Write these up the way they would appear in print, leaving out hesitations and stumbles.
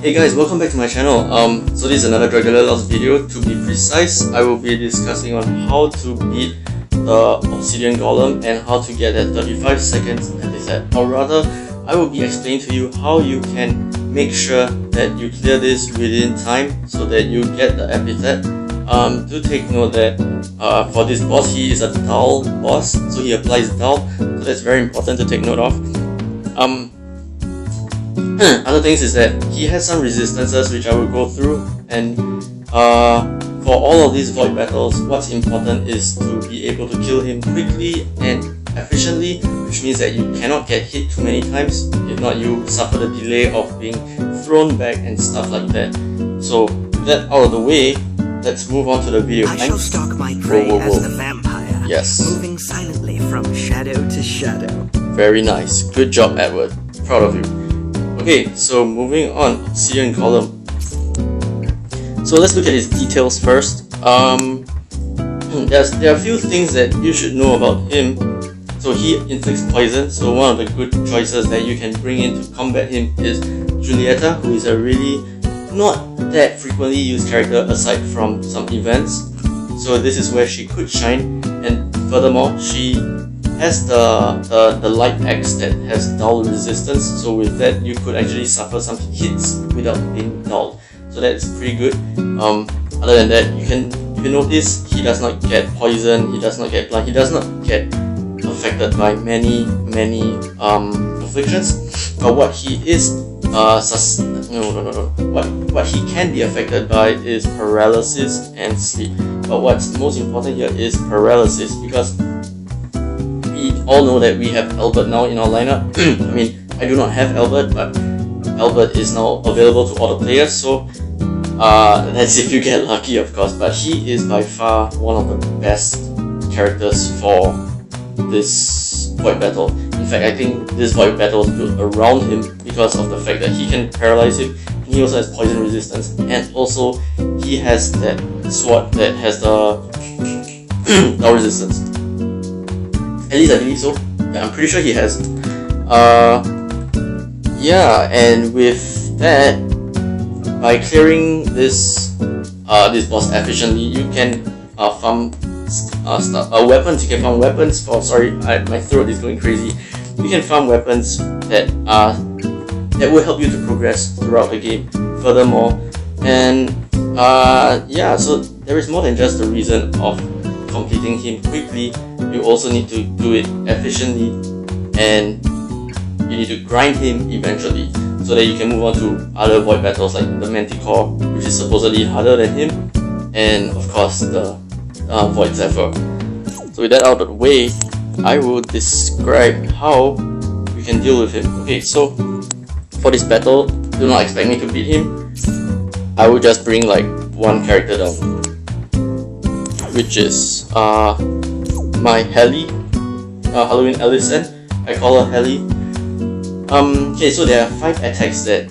Hey guys, welcome back to my channel. So this is another Dragalia lost video. To be precise, I will be discussing on how to beat the Obsidian Golem and how to get that 35 seconds epithet. Or rather, I will be explaining to you how you can make sure that you clear this within time so that you get the epithet. Do take note that for this boss, he is a dull boss, so he applies dull, so that's very important to take note of. Other things is that he has some resistances which I will go through, and for all of these void battles, what's important is to be able to kill him quickly and efficiently, which means that you cannot get hit too many times. If not, you suffer the delay of being thrown back and stuff like that. So with that out of the way, let's move on to the video. I shall stalk my prey as the vampire, yes, moving silently from shadow to shadow. Very nice. Good job, Edward. Proud of you. Okay, so moving on, Obsidian Golem. So let's look at his details first. There are a few things that you should know about him. So he inflicts poison, so one of the good choices that you can bring in to combat him is Julieta, who is a really not that frequently used character aside from some events. So this is where she could shine, and furthermore, she has the light axe that has dull resistance, so with that you could actually suffer some hits without being dulled. So that's pretty good. Other than that, you can notice he does not get poison, he does not get blind, he does not get affected by many afflictions. But what he is what he can be affected by is paralysis and sleep. But what's most important here is paralysis, because we all know that we have Albert now in our lineup. I mean, I do not have Albert, but Albert is now available to all the players, so that's if you get lucky, of course. But he is by far one of the best characters for this void battle. In fact, I think this void battle is built around him because of the fact that he can paralyze him, and he also has poison resistance, and also he has that sword that has the no resistance. At least I believe so. Yeah, I'm pretty sure he has. Yeah, and with that, by clearing this boss efficiently, you can farm weapons. You can farm weapons for. Sorry, my throat is going crazy. You can farm weapons that will help you to progress throughout the game. Furthermore, and yeah, so there is more than just the reason of completing him quickly. You also need to do it efficiently, and you need to grind him eventually, so that you can move on to other void battles like the Manticore, which is supposedly harder than him, and of course the Void Zephyr. So with that out of the way, I will describe how we can deal with him. Okay, so for this battle, do not expect me to beat him. I will just bring like one character down, which is my Helly, Halloween Ellison. I call her Helly. Okay, so there are 5 attacks that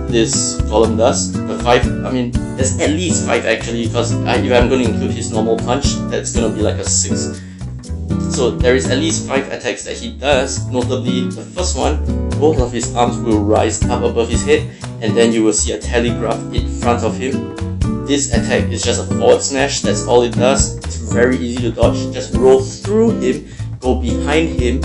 this golem does. The 5, I mean, there's at least 5 actually, because if I'm going to include his normal punch, that's going to be like a 6. So there is at least 5 attacks that he does. Notably, the first one, both of his arms will rise up above his head, and then you will see a telegraph in front of him. This attack is just a forward smash, that's all it does. It's very easy to dodge. Just roll through him, go behind him,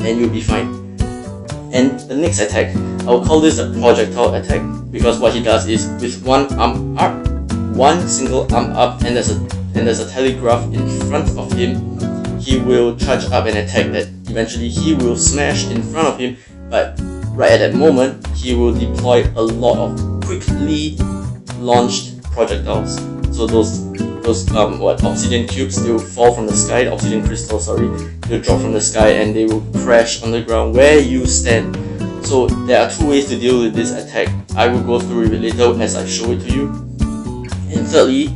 and you'll be fine. And the next attack, I will call this a projectile attack, because what he does is with one arm up, one single arm up, and there's a telegraph in front of him, he will charge up an attack that eventually he will smash in front of him, but right at that moment, he will deploy a lot of quickly launched projectiles. So those obsidian cubes, they will fall from the sky, obsidian crystals, sorry, they'll drop from the sky and they will crash on the ground where you stand. So there are 2 ways to deal with this attack. I will go through it later as I show it to you. And thirdly,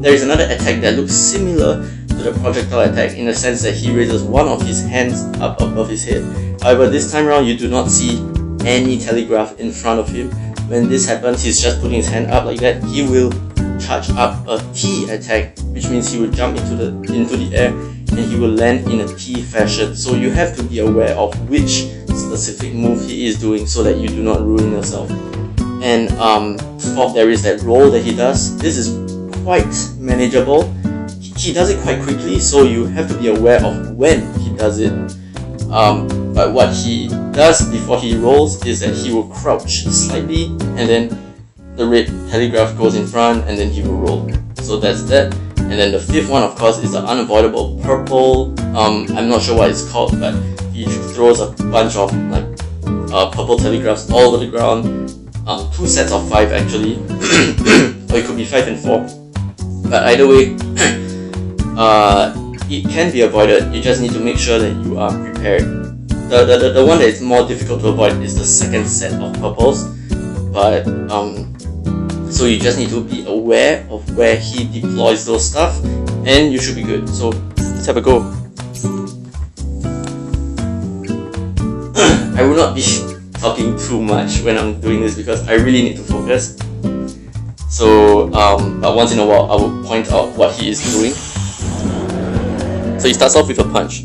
there is another attack that looks similar to the projectile attack in the sense that he raises one of his hands up above his head. However, this time around you do not see any telegraph in front of him. When this happens, he's just putting his hand up like that. He will charge up a T attack, which means he will jump into the air and he will land in a T fashion. So you have to be aware of which specific move he is doing so that you do not ruin yourself. And off, there is that roll that he does. This is quite manageable. He does it quite quickly, so you have to be aware of when he does it. But what he does before he rolls is that he will crouch slightly, and then the red telegraph goes in front, and then he will roll. So that's that. And then the fifth one, of course, is the unavoidable purple. I'm not sure what it's called, but he throws a bunch of like purple telegraphs all over the ground. 2 sets of 5 actually, or it could be 5 and 4. But either way, it can be avoided. You just need to make sure that you are prepared. The one that is more difficult to avoid is the second set of purples. But so you just need to be aware of where he deploys those stuff, and you should be good. So let's have a go. I will not be talking too much when I'm doing this because I really need to focus. So, but once in a while I will point out what he is doing. So he starts off with a punch.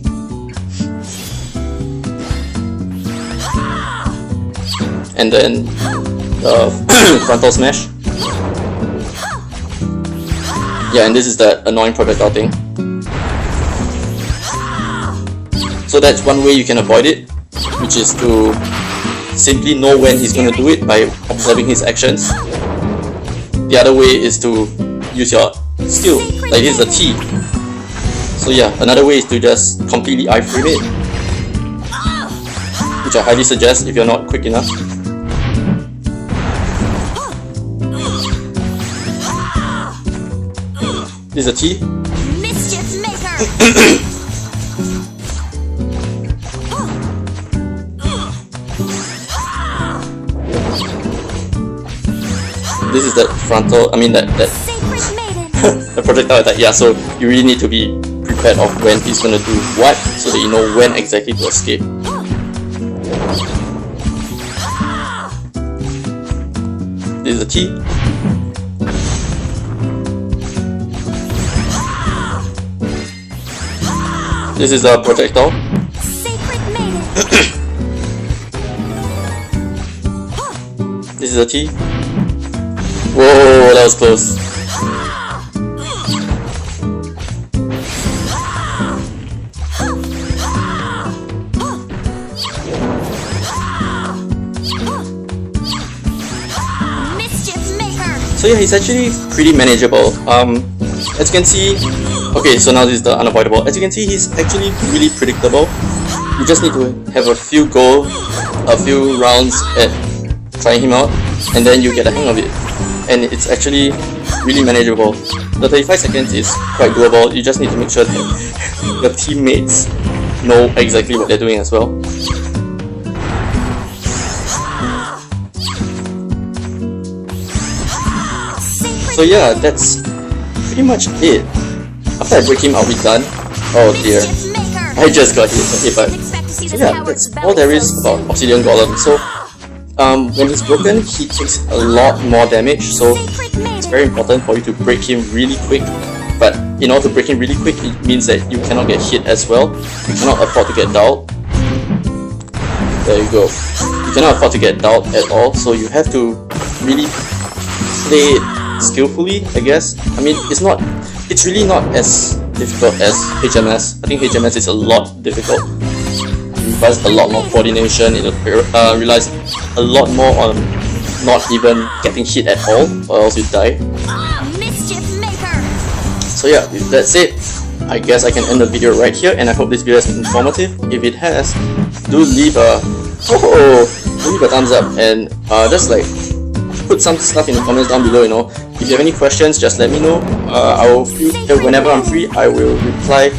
And then the frontal smash. Yeah, and this is that annoying projectile thing. So that's one way you can avoid it, which is to simply know when he's going to do it by observing his actions. The other way is to use your skill, like this is a T. So yeah, another way is to just completely iframe it, which I highly suggest if you're not quick enough. This is a T. Mischief maker. This is that frontal, I mean that the projectile attack. Yeah, so you really need to be prepared of when he's gonna do what, so that you know when exactly to escape. This is a T. This is a projectile. This is a T. Whoa, that was close. So yeah, he's actually pretty manageable. As you can see, okay, so now this is the unavoidable. As you can see, he's actually really predictable. You just need to have a few rounds at trying him out, and then you get the hang of it. And it's actually really manageable. The 35 seconds is quite doable. You just need to make sure that your teammates know exactly what they're doing as well. So yeah, that's pretty much it. After I break him, I'll be done. Oh dear, I just got hit. Okay, but so yeah, that's all there is about Obsidian Golem. So when he's broken, he takes a lot more damage, so it's very important for you to break him really quick. But in order to break him really quick, it means that you cannot get hit as well. You cannot afford to get dulled. There you go. You cannot afford to get dulled at all, so you have to really play it skillfully, I guess. I mean, it's really not as difficult as HMS. I think HMS is a lot difficult. It requires a lot more coordination. It relies a lot more on not even getting hit at all, or else you die. So yeah, if that's it, I guess I can end the video right here, and I hope this video has been informative. If it has, do leave a thumbs up, and just like put some stuff in the comments down below, you know. If you have any questions, just let me know. I will whenever I'm free, I will reply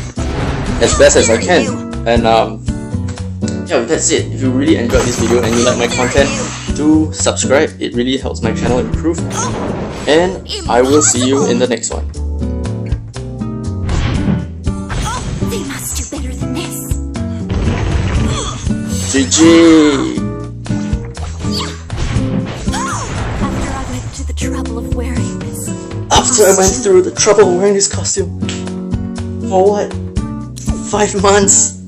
as best as I can. And yeah, that's it. If you really enjoyed this video and you like my content, do subscribe. It really helps my channel improve. And I will see you in the next one. They must do better than this. GG! After I went through the trouble of wearing this costume. For what? 5 months?